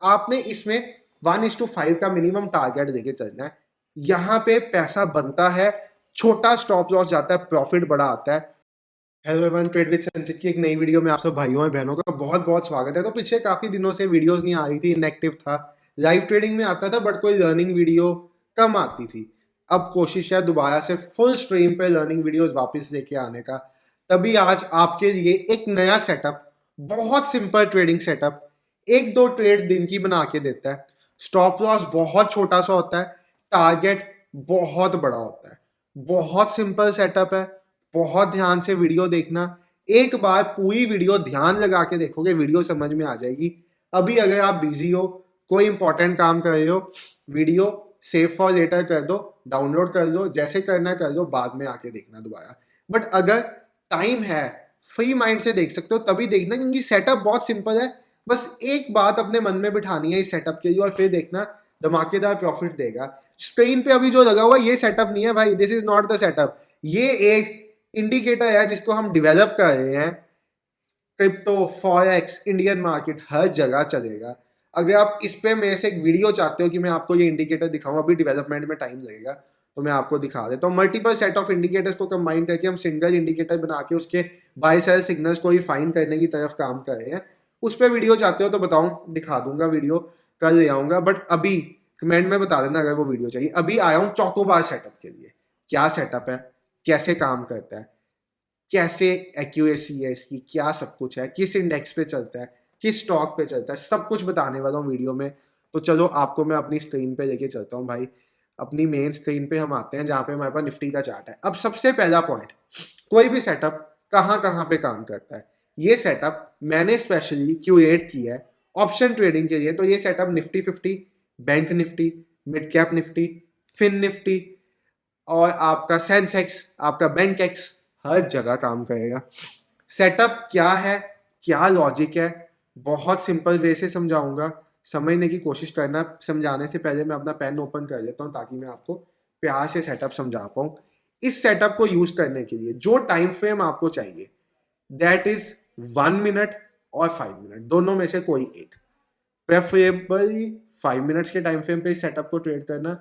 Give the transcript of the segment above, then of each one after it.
आपने इसमें 1:5 का मिनिमम टारगेट देके चलना है। यहाँ पे पैसा बनता है, छोटा स्टॉप लॉस जाता है, प्रॉफिट बड़ा आता है। हेलो एवरीवन, ट्रेड विद संचित की एक नई वीडियो में आप सब भाइयों और बहनों का बहुत बहुत स्वागत है। तो पिछले काफी दिनों से वीडियोस नहीं आ रही थी, इनएक्टिव था, लाइव ट्रेडिंग में आता था बट कोई लर्निंग वीडियो कम आती थी। अब कोशिश है दोबारा से फुल स्ट्रीम पे लर्निंग वीडियोस वापस लेके आने का। तभी आज आपके लिए एक नया सेटअप, बहुत सिंपल ट्रेडिंग सेटअप, एक दो ट्रेड दिन की बना के देता है। स्टॉप लॉस बहुत छोटा सा होता है, टारगेट बहुत बड़ा होता है। बहुत सिंपल सेटअप है, बहुत ध्यान से वीडियो देखना। एक बार पूरी वीडियो ध्यान लगा के देखोगे, वीडियो समझ में आ जाएगी। अभी अगर आप बिजी हो, कोई इंपॉर्टेंट काम कर रहे हो, वीडियो सेव फॉर लेटर कर दो, डाउनलोड कर दो, जैसे करना कर दो, बाद में आके देखना दोबारा। बट अगर टाइम है, फ्री माइंड से देख सकते हो, तभी देखना, क्योंकि सेटअप बहुत सिंपल है। बस एक बात अपने मन में बिठानी है इस सेटअप के लिए, और फिर देखना धमाकेदार प्रॉफिट देगा। स्क्रीन पे अभी जो लगा हुआ ये सेटअप नहीं है भाई, this is not the setup. ये एक इंडिकेटर है जिसको हम डेवलप कर रहे हैं। क्रिप्टो, फॉरेक्स, इंडियन मार्केट हर जगह चलेगा। अगर आप इस पे मेरे से एक वीडियो चाहते हो कि मैं आपको ये इंडिकेटर दिखाऊं, अभी डेवलपमेंट में टाइम लगेगा, तो मैं आपको दिखा देता हूँ। मल्टीपल सेट ऑफ इंडिकेटर्स को कंबाइन करके हम सिंगल इंडिकेटर बना के उसके बाय सेल सिग्नल्स को रिफाइन करने की तरफ काम कर रहे हैं। उस पर वीडियो चाहते हो तो बताऊं, दिखा दूंगा, वीडियो कल ले आऊंगा। बट अभी कमेंट में बता देना अगर वो वीडियो चाहिए। अभी आया हूँ चौकोबार सेटअप के लिए। क्या सेटअप है, कैसे काम करता है, कैसे एक्यूरेसी है इसकी, क्या सब कुछ है, किस इंडेक्स पे चलता है, किस स्टॉक पे चलता है, सब कुछ बताने वाला हूँ वीडियो में। तो चलो आपको मैं अपनी स्क्रीन पे लेके चलता हूँ भाई। अपनी मेन स्क्रीन पे हम आते हैं जहाँ पे हमारे पास निफ्टी का चार्ट है। अब सबसे पहला पॉइंट, कोई भी सेटअप कहाँ कहाँ पे काम करता है। ये सेटअप मैंने स्पेशली क्यूरेट किया है ऑप्शन ट्रेडिंग के लिए। तो ये setup Nifty 50, bank Nifty, mid cap Nifty, fin Nifty और आपका सेंसेक्स, आपका बैंक एक्स, हर जगह काम करेगा। सेटअप क्या है, क्या लॉजिक है, बहुत सिंपल वे से समझाऊंगा, समझने की कोशिश करना। समझाने से पहले मैं अपना पेन ओपन कर लेता हूँ ताकि मैं आपको प्यार से सेटअप समझा पाऊँ। इस सेटअप को यूज करने के लिए जो टाइम फ्रेम आपको चाहिए, दैट इज 1 मिनट और 5 मिनट, दोनों में से कोई एक। प्रेफरेबली 5 मिनट्स के टाइम फ्रेम पे इस सेटअप को ट्रेड करना।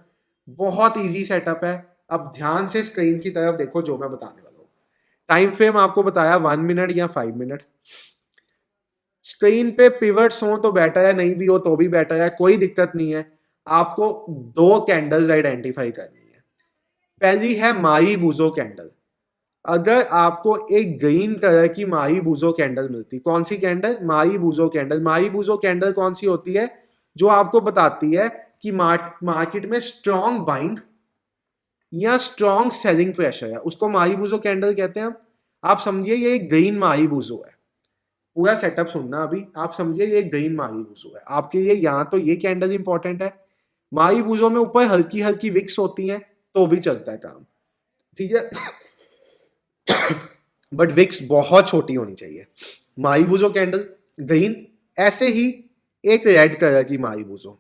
बहुत ईजी सेटअप है। अब ध्यान से स्क्रीन की तरफ देखो जो मैं बताने वाला हूँ। टाइम फ्रेम आपको बताया 1 मिनट या 5 मिनट। स्क्रीन पे पिवट्स हो तो बेटर है, नहीं भी हो तो भी बेटर है, कोई दिक्कत नहीं है। आपको दो कैंडल्स आइडेंटिफाई करनी है। पहली है माई बुजो कैंडल। अगर आपको एक ग्रीन कलर की माई बुजो कैंडल मिलती, कौन सी कैंडल, माई बुजो कैंडल। माई बुजो कैंडल कौन सी होती है, जो आपको बताती है कि मार्केट में स्ट्रॉन्ग बाइंग या स्ट्रॉन्ग सेलिंग प्रेशर है, उसको मारीबूजो कैंडल कहते हैं हम। आप समझिए ये एक ग्रीन मारीबूजो है। पूरा सेटअप सुनना अभी, आप समझिए ये एक ग्रीन मारीबूजो है आपके लिए। यहाँ तो ये कैंडल इंपॉर्टेंट है। मारीबूजो में ऊपर हल्की हल्की विक्स होती हैं तो भी चलता है काम, ठीक है। बट विक्स बहुत छोटी होनी चाहिए। मारीबूजो कैंडल ग्रीन। ऐसे ही एक रेड कलर की मारीबूजो,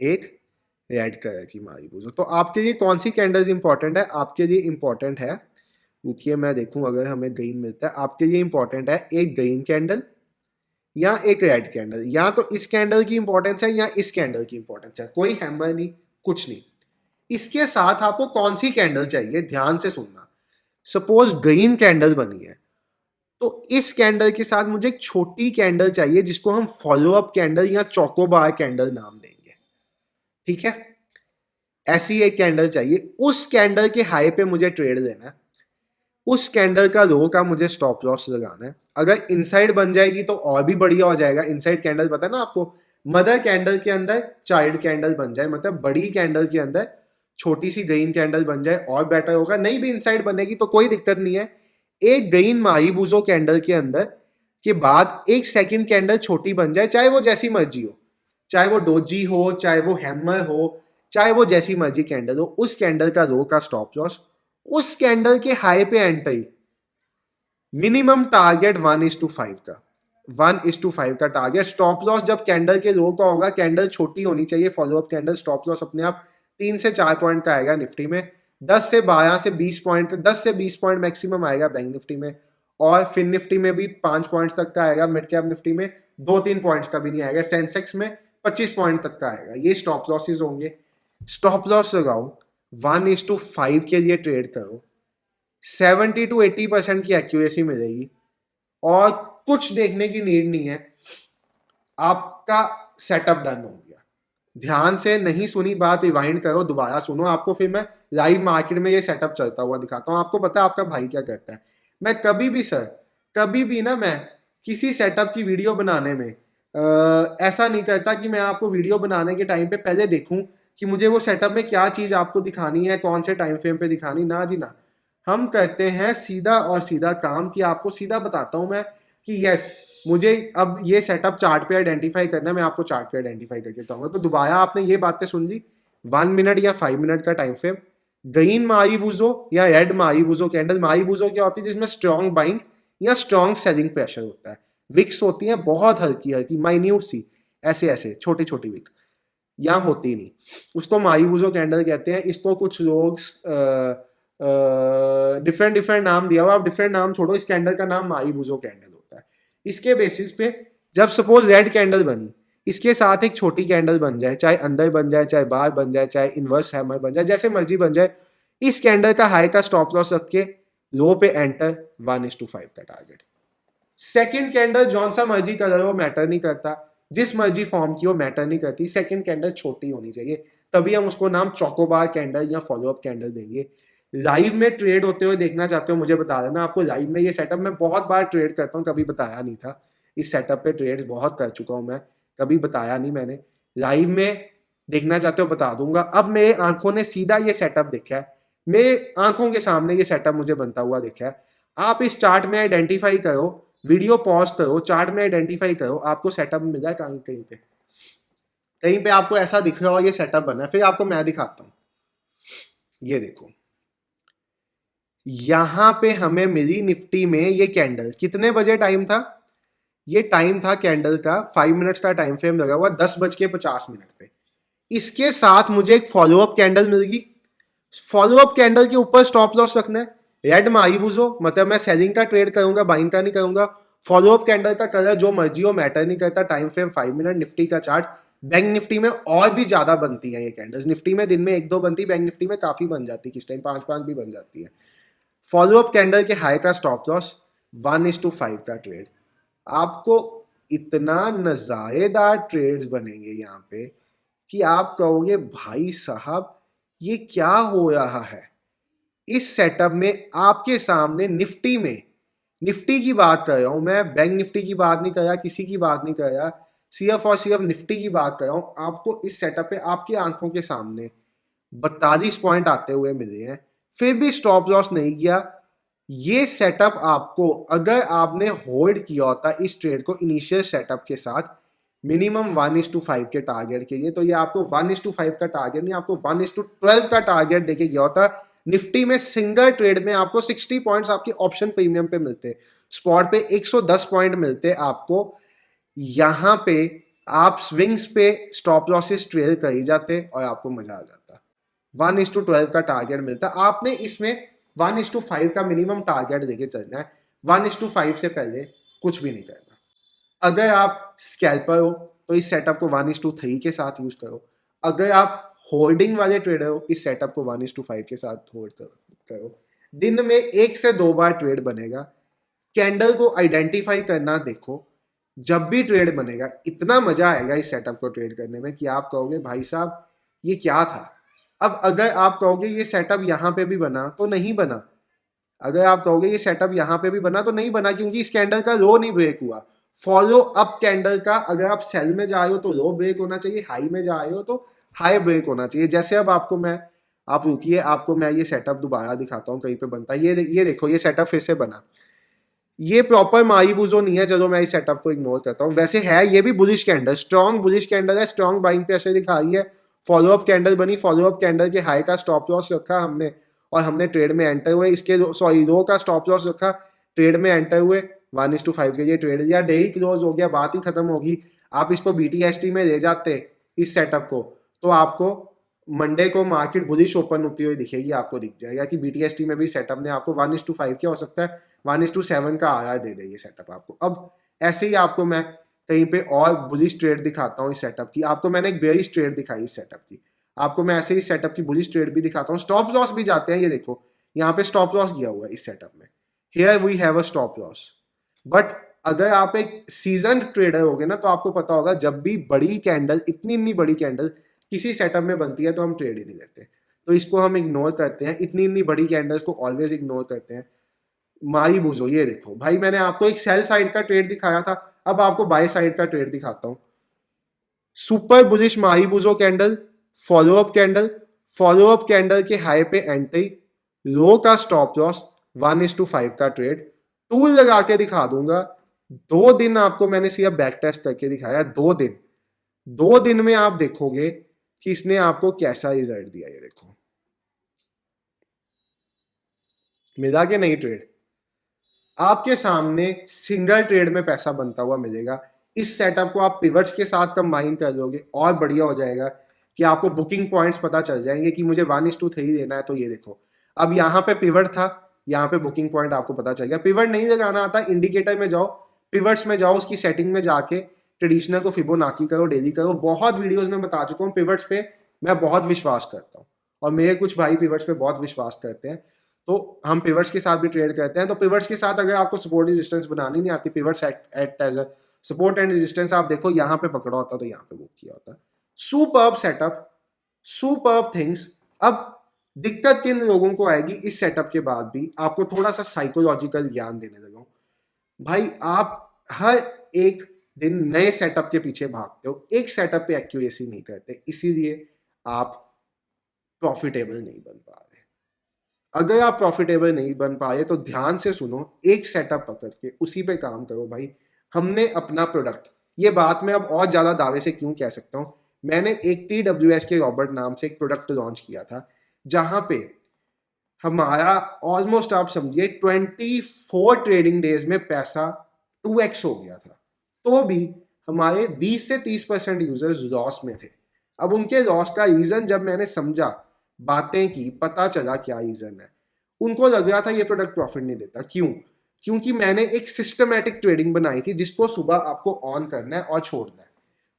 एक रेड कलर की मारीबूजो। तो आपके लिए कौन सी कैंडल्स इंपॉर्टेंट है, आपके लिए इंपॉर्टेंट है, रुकिए मैं देखूं अगर हमें ग्रीन मिलता है। आपके लिए इंपॉर्टेंट है एक ग्रीन कैंडल या एक रेड कैंडल। या तो इस कैंडल की इंपॉर्टेंस है या इस कैंडल की इंपॉर्टेंस है, कोई हैम्बर नहीं, कुछ नहीं। इसके साथ आपको कौन सी कैंडल चाहिए, ध्यान से सुनना। सपोज ग्रीन कैंडल बनी है, तो इस कैंडल के साथ मुझे एक छोटी कैंडल चाहिए जिसको हम फॉलो अप कैंडल या चोकोबार कैंडल नाम देंगे, ठीक है। ऐसी एक कैंडल चाहिए, उस कैंडल के हाई पे मुझे ट्रेड लेना है, उस कैंडल का लो का मुझे स्टॉप लॉस लगाना है। अगर इनसाइड बन जाएगी तो और भी बढ़िया हो जाएगा। इनसाइड कैंडल पता है ना आपको, मदर कैंडल के अंदर चाइल्ड कैंडल बन जाए, मतलब बड़ी कैंडल के अंदर छोटी सी ग्रीन कैंडल बन जाए और बेटर होगा। नहीं भी इनसाइड बनेगी तो कोई दिक्कत नहीं है। एक ग्रीन मारीबूजो कैंडल के अंदर के बाद एक सेकंड कैंडल छोटी बन जाए, चाहे वो जैसी मर्जी हो, चाहे वो डोजी हो, चाहे वो हैमर हो, चाहे वो जैसी मर्जी कैंडल हो, उस कैंडल का लो का स्टॉप लॉस, उस कैंडल के हाई पे एंट्री। मिनिमम टारगेट 1:5 का, 1:5 का टारगेट। स्टॉप लॉस जब कैंडल के लो का होगा, कैंडल छोटी होनी चाहिए, फॉलोअप कैंडल। स्टॉप लॉस अपने आप 3 से 4 पॉइंट का आएगा निफ्टी में, 10 से 20 पॉइंट, 10 से 20 पॉइंट मैक्सिमम आएगा बैंक निफ्टी में, और फिन निफ्टी में भी 5 पॉइंट तक का आएगा, मिड कैप निफ्टी में 2-3 पॉइंट्स का भी नहीं आएगा। सेंसेक्स में 25 पॉइंट तक का आएगा। ये स्टॉप लॉसेस होंगे। स्टॉप लॉस लगाओ, 1:5 के लिए ट्रेड करो, 70-80% की एक्यूरेसी मिलेगी और कुछ देखने की नीड नहीं है, आपका सेटअप डन हो गया। ध्यान से नहीं सुनी बात रिवाइंड करो, दोबारा सुनो, आपको फिर मैं लाइव मार्केट में ये सेटअप चलता हुआ दिखाता हूँ। आपको पता है आपका भाई क्या करता है। मैं कभी भी सर, कभी भी ना, मैं किसी सेटअप की वीडियो बनाने में ऐसा नहीं करता कि मैं आपको वीडियो बनाने के टाइम पे पहले देखूं कि मुझे वो सेटअप में क्या चीज़ आपको दिखानी है, कौन से टाइम फ्रेम पे दिखानी। ना जी ना, हम करते हैं सीधा और सीधा काम कि आपको सीधा बताता हूं मैं कि यस, मुझे अब ये सेटअप चार्ट पे आइडेंटिफाई करना है, मैं आपको चार्ट पे आइडेंटिफाई करके बताऊंगा। तो दोबारा आपने ये बातें सुन ली, 1 मिनट या 5 मिनट का टाइम फ्रेम, ग्रीन मारीबुजो या रेड मारीबुजो कैंडल। मारीबुजो क्या होती है? जिसमें स्ट्रॉन्ग बाइंग या स्ट्रॉन्ग सेलिंग प्रेशर होता है। विक्स होती है बहुत हल्की हल्की, माइन्यूट सी, ऐसे ऐसे छोटी छोटी विक, यहाँ होती नहीं, उसको मारीबुजो कैंडल कहते हैं। इसको कुछ लोग डिफरेंट डिफरेंट नाम दिया हुआ, आप डिफरेंट नाम छोड़ो, इस कैंडल का नाम मारीबुजो कैंडल होता है। इसके बेसिस पे जब सपोज रेड कैंडल बनी, इसके साथ एक छोटी कैंडल बन जाए, चाहे अंदर बन जाए, चाहे बाहर बन जाए, चाहे इनवर्स हैमर बन जाए, जैसे मर्जी बन जाए, इस कैंडल का हाई का स्टॉप लॉस रख के लो पे एंटर, 1:5 का टारगेट। सेकंड कैंडल जौन सा मर्जी कलर हो मैटर नहीं करता, जिस मर्जी फॉर्म की हो मैटर नहीं करती, सेकंड कैंडल छोटी होनी चाहिए, तभी हम उसको नाम चोकोबार कैंडल या फॉलोअप कैंडल देंगे। लाइव में ट्रेड होते हुए देखना चाहते हो, मुझे बता देना। आपको लाइव में ये सेटअप मैं बहुत बार ट्रेड करता हूँ, कभी बताया नहीं था। इस सेटअप पे ट्रेड बहुत कर चुका हूँ मैं, कभी बताया नहीं मैंने। लाइव में देखना चाहते हो बता दूंगा। अब मेरे आंखों ने सीधा ये सेटअप देखा है, मेरे आंखों के सामने ये सेटअप मुझे बनता हुआ देखा है। आप इस चार्ट में आइडेंटिफाई करो, वीडियो पॉज करो, चार्ट में आइडेंटिफाई करो, आपको सेटअप मिला है कहीं कहीं पे, कहीं पे आपको ऐसा दिख रहा हो ये सेटअप बना है। फिर आपको मैं दिखाता हूं, ये देखो, यहां पे हमें मिली निफ्टी में ये कैंडल। कितने बजे टाइम था? ये टाइम था कैंडल का 5 मिनट्स का टाइम फ्रेम लगा हुआ, 10:50 पे। इसके साथ मुझे एक फॉलोअप कैंडल मिल गई। फॉलोअप कैंडल के ऊपर स्टॉप लॉस रखना है, रेड मारीबुजो, मतलब मैं सेलिंग का ट्रेड करूंगा, बाइंग का नहीं करूंगा। फॉलोअप कैंडल का कलर जो मर्जी हो मैटर नहीं करता। टाइम फ्रेम 5 मिनट, निफ्टी का चार्ट। बैंक निफ्टी में और भी ज्यादा बनती है ये कैंडल्स। निफ्टी में दिन में 1-2 बनती, बैंक निफ्टी में काफी बन जाती है, किस टाइम 5-5 भी बन जाती है। फॉलोअप कैंडल के हाई का स्टॉप लॉस, 1:5 का ट्रेड। आपको इतना नजारेदार ट्रेड्स बनेंगे यहाँ पे कि आप कहोगे भाई साहब ये क्या हो रहा है। इस सेटअप में आपके सामने निफ्टी में, निफ्टी की बात कर रहा हूं मैं, बैंक निफ्टी की बात नहीं कर रहा, किसी की बात नहीं कर रहा, सिर्फ और सिर्फ निफ्टी की बात कर रहा हूं। आपको इस सेटअप पे आपकी आंखों के सामने 42 पॉइंट आते हुए मिले हैं, फिर भी स्टॉप लॉस नहीं किया। ये सेटअप आपको, अगर आपने होल्ड किया होता इस ट्रेड को इनिशियल सेटअप के साथ मिनिमम 1:5 के टारगेट के लिए, तो ये आपको 1:5 का टारगेट नहीं, आपको 1:12 का टारगेट देके गया होता। निफ्टी में सिंगल ट्रेड में आपको 60 पॉइंट्स आपके ऑप्शन प्रीमियम पे मिलते, स्पॉट पे 110 पॉइंट मिलते आपको। यहां पे आप स्विंग्स पे स्टॉप लॉसेस ट्रेड कर ही जाते और आपको मजा आ जाता। 1:12 का टारगेट मिलता। आपने इसमें 1:5 का मिनिमम टारगेट देके चलना है। 1:5 से पहले कुछ भी नहीं करना। अगर आप स्कैल्पर हो तो इस सेटअप को 1:3 के साथ यूज करो। अगर आप होल्डिंग वाले ट्रेडर हो, इस सेटअप को 1:5 के साथ होल्ड करो। दिन में 1 से 2 बार ट्रेड बनेगा। कैंडल को आइडेंटिफाई करना देखो, जब भी ट्रेड बनेगा इतना मजा आएगा इस सेटअप को ट्रेड करने में कि आप कहोगे भाई साहब ये क्या था। अब अगर आप कहोगे ये सेटअप यहां पे भी बना तो नहीं बना, अगर आप कहोगे ये सेटअप यहां पे भी बना तो नहीं बना, क्योंकि इस कैंडल का लो नहीं ब्रेक हुआ। फॉलो अप कैंडल का अगर आप सेल में जा रहे हो तो लो ब्रेक होना चाहिए, हाई में जा रहे हो तो हाई ब्रेक होना चाहिए। जैसे अब आपको मैं, आप रुकिए, आपको मैं ये सेटअप दोबारा दिखाता हूँ कहीं पे बनता है। ये देखो ये सेटअप फिर से बना। ये प्रॉपर मारीबुजो नहीं है, चलो मैं इस सेटअप को इग्नोर करता हूँ। वैसे है ये भी bullish candle, strong bullish candle है, स्ट्रॉन्ग बाइंग प्रेशर दिखा रही है। फॉलोअप कैंडल बनी, फॉलोअप कैंडल के हाई का स्टॉप लॉस रखा हमने और हमने ट्रेड में एंटर हुए। इसके सॉरी लो का स्टॉप लॉस रखा, ट्रेड में एंटर हुए, 1:5 के लिए ट्रेड दिया, डे ही क्लोज हो गया, बात ही खत्म होगी। आप इसको BTST में ले जाते इस सेटअप को, तो आपको मंडे को मार्केट बुलिश ओपन होती हुई दिखेगी, आपको दिख जाएगा कि BTST में भी सेटअप ने आपको 1:5 क्या हो सकता है, 1:7 का आया दे दे ये सेटअप आपको। अब ऐसे ही आपको मैं कहीं पे और बुलिश ट्रेड दिखाता हूँ इस सेटअप की। आपको मैंने एक बेयरिश ट्रेड दिखाई इस सेटअप की, आपको मैं ऐसे ही सेटअप की बुलिश ट्रेड भी दिखाता हूँ। स्टॉप लॉस भी जाते हैं, ये देखो यहाँ पे स्टॉप लॉस किया हुआ है इस सेटअप में, here we have a stop loss. But अगर आप एक सीजन ट्रेडर होगे ना तो आपको पता होगा जब भी बड़ी कैंडल, इतनी बड़ी कैंडल किसी सेटअप में बनती है तो हम ट्रेड ही नहीं लेते, तो इसको हम इग्नोर करते हैं। इतनी बड़ी कैंडल्स को ऑलवेज इग्नोर करते हैं। माई बुझो, ये देखो भाई मैंने आपको एक सेल साइड का ट्रेड दिखाया था, अब आपको बाय साइड का ट्रेड दिखाता हूं। सुपर बुलिश माही बुझो candle, follow up candle, follow up candle के हाई पे एंट्री, लो का स्टॉप लॉस, 1:5 का ट्रेड, टूल लगा के दिखा दूंगा। 2 दिन आपको मैंने सिर्फ बैक टेस्ट करके दिखाया, 2 दिन। 2 दिन में आप देखोगे कि इसने आपको कैसा रिजल्ट दिया। ये देखो मिला के नहीं ट्रेड, आपके सामने सिंगल ट्रेड में पैसा बनता हुआ मिलेगा। इस सेटअप को आप पिवट्स के साथ कंबाइन कर लोगे और बढ़िया हो जाएगा कि आपको बुकिंग पॉइंट्स पता चल जाएंगे कि मुझे 1:3 देना है। तो ये देखो अब यहाँ पे पिवट था, यहाँ पे बुकिंग पॉइंट आपको पता चल गया। पिवट नहीं लगाना आता, इंडिकेटर में जाओ, पिवट्स में जाओ, उसकी सेटिंग में जाके ट्रेडिशनल को फिबोनाची करो, डेली करो। बहुत वीडियोज में बता चुका हूँ, पिवट्स पे मैं बहुत विश्वास करता हूँ और मेरे कुछ भाई पिवट्स पे बहुत विश्वास करते हैं, तो हम पिवट्स के साथ भी ट्रेड करते हैं। तो पिवट्स के साथ अगर आपको सपोर्ट रेजिस्टेंस बनानी नहीं आती, pivots act as a support and resistance, आप देखो यहाँ पे पकड़ा होता तो यहाँ पे बुक किया होता। Superb setup, superb things. अब दिक्कत किन लोगों को आएगी इस सेटअप के बाद भी, आपको थोड़ा सा साइकोलॉजिकल ज्ञान देने लगा भाई। आप हर एक दिन नए सेटअप के पीछे भागते हो, एक सेटअप पे एक्यूरेसी नहीं करते, इसीलिए आप प्रॉफिटेबल नहीं बन पा रहे। अगर आप प्रॉफिटेबल नहीं बन पाए तो ध्यान से सुनो, एक सेटअप पकड़ के उसी पे काम करो भाई। हमने अपना प्रोडक्ट, ये बात मैं अब और ज्यादा दावे से क्यों कह सकता हूँ, मैंने एक TWS के रॉबर्ट नाम से एक प्रोडक्ट लॉन्च किया था जहां पे हमारा ऑलमोस्ट आप समझिए 24 ट्रेडिंग डेज में पैसा 2x हो गया था, तो भी हमारे 20 से 30% यूजर्स लॉस में थे। अब उनके लॉस का रीजन जब मैंने समझा, बातें की, पता चला क्या रीजन है, उनको लग रहा था ये प्रोडक्ट प्रॉफिट नहीं देता। क्यों? क्योंकि मैंने एक सिस्टमैटिक ट्रेडिंग बनाई थी जिसको सुबह आपको ऑन करना है और छोड़ना है।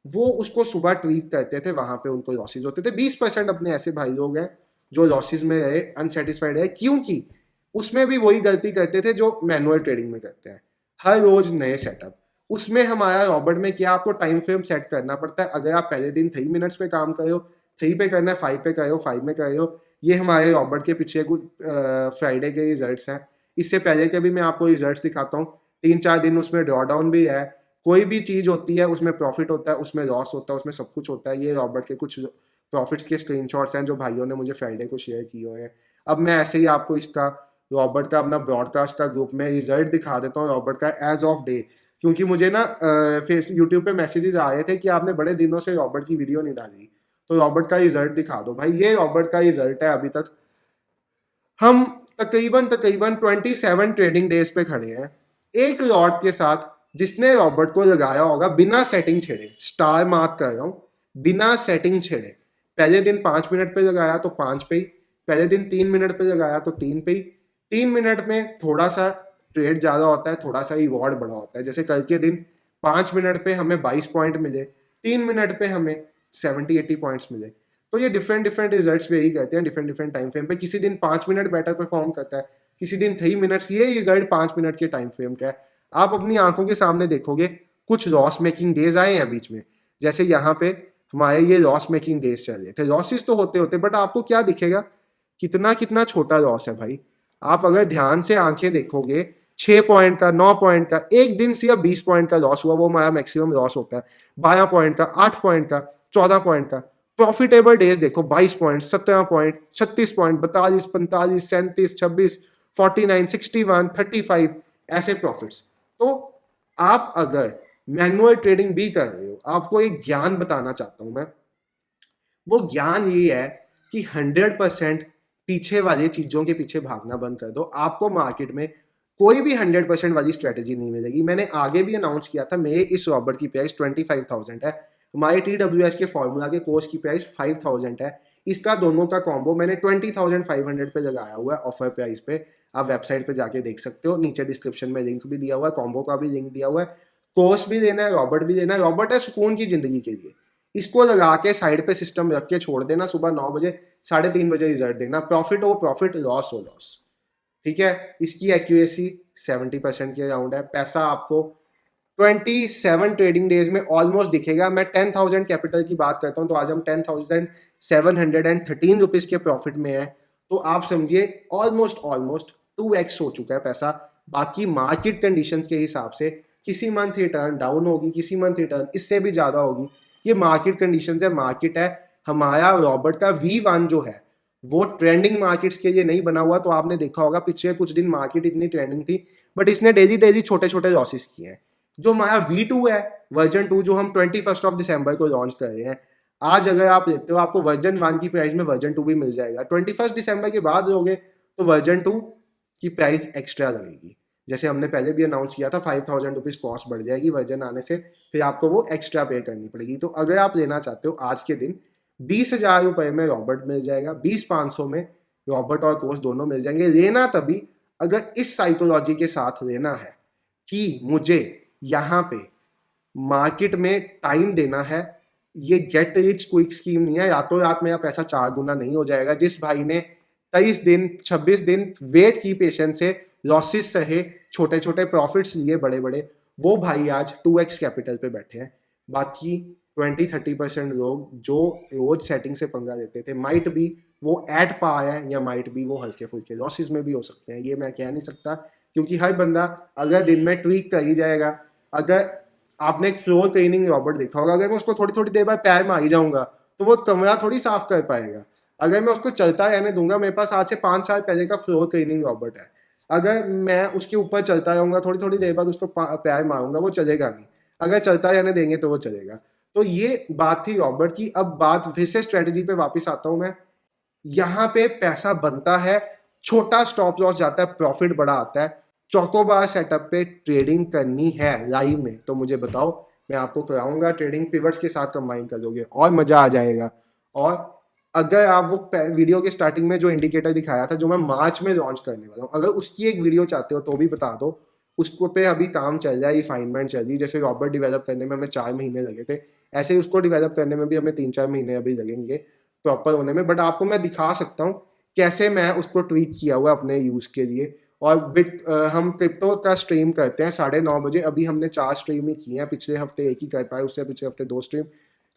वो उसको सुबह ट्वीट करते थे, वहां पे उनको लॉसेज होते थे। 20% अपने ऐसे भाई लोग हैं जो लॉसेज में रहे, अनसेटिस्फाइड है, क्योंकि उसमें भी वही गलती करते थे जो मैनुअल ट्रेडिंग में करते हैं, हर रोज नए सेटअप। उसमें हमारा रॉबर्ट में क्या, आपको टाइम फ्रेम सेट करना पड़ता है। अगर आप पहले दिन 3 मिनट्स पे काम कर रहे हो, 3 पे करना है, 5 पे कर रहे हो, 5 में कर रहे हो। ये हमारे रॉबर्ट के पीछे कुछ फ्राइडे के रिजल्ट्स हैं। इससे पहले के भी मैं आपको रिजल्ट्स दिखाता हूँ। 3-4 दिन उसमें ड्रॉ डाउन भी है, कोई भी चीज होती है उसमें प्रॉफिट होता है, उसमें लॉस होता है, उसमें सब कुछ होता है। ये रॉबर्ट के कुछ प्रॉफिट्स के स्क्रीनशॉट्स हैं जो भाइयों ने मुझे फ्राइडे को शेयर किए हुए हैं। अब मैं ऐसे ही आपको इसका, रॉबर्ट का अपना ब्रॉडकास्ट का ग्रुप में रिजल्ट दिखा देता हूँ रॉबर्ट का एज ऑफ डे, क्योंकि मुझे ना फेस यूट्यूब पे मैसेजेस आए थे कि आपने बड़े दिनों से रॉबर्ट की वीडियो नहीं डाली, तो रॉबर्ट का रिजल्ट दिखा दो भाई। ये रॉबर्ट का रिजल्ट है। अभी तक हम तकरीबन 27 ट्रेडिंग डेज पे खड़े हैं एक लॉट के साथ जिसने रॉबर्ट को लगाया होगा बिना सेटिंग छेड़े। स्टार मार्क कर रहा हूं, बिना सेटिंग छेड़े। पहले दिन 5 मिनट पे लगाया तो 5 पे ही, पहले दिन 3 मिनट पे लगाया तो 3 पे ही। 3 मिनट में थोड़ा सा ट्रेड ज्यादा होता है, थोड़ा सा रिवॉर्ड बड़ा होता है। जैसे कल के दिन 5 मिनट पे हमें 22 पॉइंट मिले, 3 मिनट पे हमें 70-80 पॉइंट्स मिले। तो ये डिफरेंट डिफरेंट रिजल्ट्स वेरी करते हैं डिफरेंट डिफरेंट टाइम फ्रेम पे। किसी दिन 5 मिनट बेटर परफॉर्म करता है, किसी दिन 3 मिनट्स। ये रिजल्ट 5 मिनट के टाइम फ्रेम का है। आप अपनी आंखों के सामने देखोगे कुछ लॉस मेकिंग डेज आए हैं बीच में, जैसे यहाँ पे हमारे ये लॉस मेकिंग डेज चल रहे थे। लॉसेस तो होते होते, बट आपको क्या दिखेगा, कितना कितना छोटा लॉस है भाई। आप अगर ध्यान से आंखें देखोगे, 6 पॉइंट का, 9 पॉइंट का, एक दिन सिर्फ 20 पॉइंट का लॉस हुआ, वो हमारा मैक्सिमम लॉस होता है। 12 पॉइंट का, 8 पॉइंट का, 14 पॉइंट का। प्रॉफिटेबल डेज देखो, 22 पॉइंट, 17 पॉइंट, 36 पॉइंट, 42, 45, 37, 26, 49, 61, 35 ऐसे प्रॉफिट्स। तो आप अगर मैनुअल ट्रेडिंग भी कर रहे हो, आपको एक ज्ञान बताना चाहता हूं मैं। वो ज्ञान ये है कि 100% पीछे वाली चीजों के पीछे भागना बंद कर दो। आपको मार्केट में कोई भी 100% वाली स्ट्रेटेजी नहीं मिलेगी। मैंने आगे भी अनाउंस किया था, मेरे इस रॉबर्ट की प्राइस 25,000 है, हमारे TWS के फॉर्मूला के कोर्स की प्राइस 5,000 है। इसका दोनों का कॉम्बो मैंने 20,500 पे लगाया हुआ है ऑफर प्राइस पे। आप वेबसाइट पे जाके देख सकते हो, नीचे डिस्क्रिप्शन में लिंक भी दिया हुआ है, कॉम्बो का भी लिंक दिया हुआ है। कोर्स भी देना है, रॉबर्ट भी देना है। रॉबर्ट है सुकून की जिंदगी के लिए, इसको लगा के साइड पे सिस्टम रख के छोड़ देना, सुबह 9 बजे 3:30 बजे रिजल्ट देना, प्रॉफिट हो प्रॉफिट, लॉस हो लॉस। ठीक है, इसकी एक्यूरेसी 70% के अराउंड है। पैसा आपको 27 ट्रेडिंग डेज में ऑलमोस्ट दिखेगा। मैं 10,000 कैपिटल की बात करता हूँ तो आज हम 10,713 रुपीज के प्रॉफिट में है, तो आप समझिए ऑलमोस्ट 2x हो चुका है पैसा। बाकी मार्केट कंडीशंस के हिसाब से किसी मंथ रिटर्न डाउन होगी, किसी मंथ रिटर्न इससे भी ज्यादा होगी। ये मार्केट कंडीशंस है, मार्केट है। हमारा रॉबर्ट का V1 जो है वो ट्रेंडिंग मार्केट्स के लिए नहीं बना हुआ। तो आपने देखा होगा पिछले कुछ दिन मार्केट इतनी ट्रेंडिंग थी, बट इसने डेली छोटे छोटे लॉसेस किए हैं। जो हमारा V2 है, वर्जन 2, जो हम 21 दिसंबर को लॉन्च कर रहे हैं, आज अगर आप लेते हो आपको वर्जन 1 की प्राइस में वर्जन 2 भी मिल जाएगा। 21 दिसंबर के बाद लोगे तो वर्जन 2 की प्राइस एक्स्ट्रा लगेगी। जैसे हमने पहले भी अनाउंस किया था, 5,000 रुपीज कॉस्ट बढ़ जाएगी वर्जन आने से, फिर आपको वो एक्स्ट्रा पे करनी पड़ेगी। तो अगर आप लेना चाहते हो आज के दिन 20,000 रुपए में रॉबर्ट मिल जाएगा, 20,500 में रॉबर्ट और कोर्स दोनों मिल जाएंगे। लेना तभी अगर इस साइकोलॉजी के साथ लेना है कि मुझे यहाँ पे मार्केट में टाइम देना है। ये गेट रिच क्विक स्कीम नहीं है, रातों रात मेरा पैसा 4 गुना नहीं हो जाएगा। जिस भाई ने 23 दिन 26 दिन वेट की पेशेंस से, लॉसेस सहे, छोटे छोटे प्रॉफिट्स लिए बड़े बड़े, वो भाई आज 2x कैपिटल पे बैठे हैं। बाकी 20-30% लोग जो रोज सेटिंग से पंगा लेते थे, माइट बी वो एट पा है या माइट बी वो हल्के फुल्के लॉसेस में भी हो सकते हैं। ये मैं कह नहीं सकता, क्योंकि हर बंदा अगर दिन में ट्वीक कर ही जाएगा। अगर आपने एक फ्लोर ट्रेनिंग रॉबर्ट देखा होगा, अगर मैं उसको थोड़ी थोड़ी देर बाद पैर मारी जाऊंगा तो वो कमरा थोड़ी साफ कर पाएगा। अगर मैं उसको चलता रहने दूंगा, मेरे पास आज से 5 साल पहले का फ्लोर ट्रेनिंग रॉबर्ट है, अगर मैं उसके ऊपर चलता रहूंगा थोड़ी थोड़ी देर बाद उसको पैर मारूंगा, वो चलेगा नहीं। अगर चलता रहने देंगे तो वो चलेगा। तो ये बात थी रॉबर्ट की। अब बात फिर से स्ट्रेटेजी पे वापस आता हूं मैं। यहाँ पे पैसा बनता है, छोटा स्टॉप लॉस जाता है, प्रॉफिट बड़ा आता है। चौकोबार सेटअप पे ट्रेडिंग करनी है लाइव में तो मुझे बताओ, मैं आपको कराऊंगा। ट्रेडिंग पिवट्स के साथ कंबाइन कर दोगे और मजा आ जाएगा। और अगर आप वो वीडियो के स्टार्टिंग में जो इंडिकेटर दिखाया था, जो मैं मार्च में लॉन्च करने वाला हूँ, अगर उसकी एक वीडियो चाहते हो तो भी बता दो। उसको पे अभी काम चल रहा है, रिफाइनमेंट चल रही है। जैसे रॉबर्ट डिवेलप करने में हमें 4 महीने लगे थे, ऐसे ही उसको डिवेलप करने में भी हमें 3-4 महीने अभी लगेंगे प्रॉपर होने में। बट आपको मैं दिखा सकता हूँ कैसे मैं उसको ट्वीक किया हुआ अपने यूज के लिए। और हम क्रिप्टो का स्ट्रीम करते हैं 9:30 बजे। अभी हमने 4 स्ट्रीम ही किए हैं, पिछले हफ्ते 1 ही कर पाए, उससे पिछले हफ्ते 2 स्ट्रीम।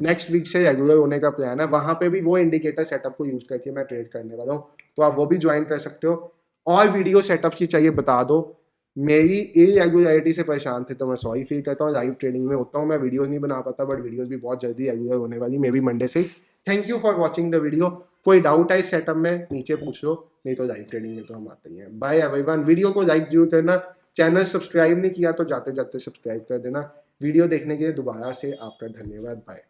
नेक्स्ट वीक से रेगुलर होने का प्लान है। वहां पे भी वो इंडिकेटर सेटअप को यूज करके मैं ट्रेड करने वाला हूँ, तो आप वो भी ज्वाइन कर सकते हो। और वीडियो सेटअप की चाहिए बता दो। मेरी इरेगुलरिटी से परेशान थे तो मैं सॉरी फील करता हूँ। लाइव ट्रेडिंग में होता हूँ, मैं वीडियोस नहीं बना पाता, बट वीडियोस भी बहुत जल्दी रेगुलर होने वाली, मे बी मंडे से ही। Thank you for watching the video. कोई डाउट है इस सेटअप में नीचे पूछ लो, नहीं तो लाइव ट्रेडिंग में तो हम आते ही हैं। Bye everyone. वीडियो को लाइक जरूर करना, चैनल सब्सक्राइब नहीं किया तो जाते जाते सब्सक्राइब कर देना। वीडियो देखने के लिए दोबारा से आपका धन्यवाद। बाय।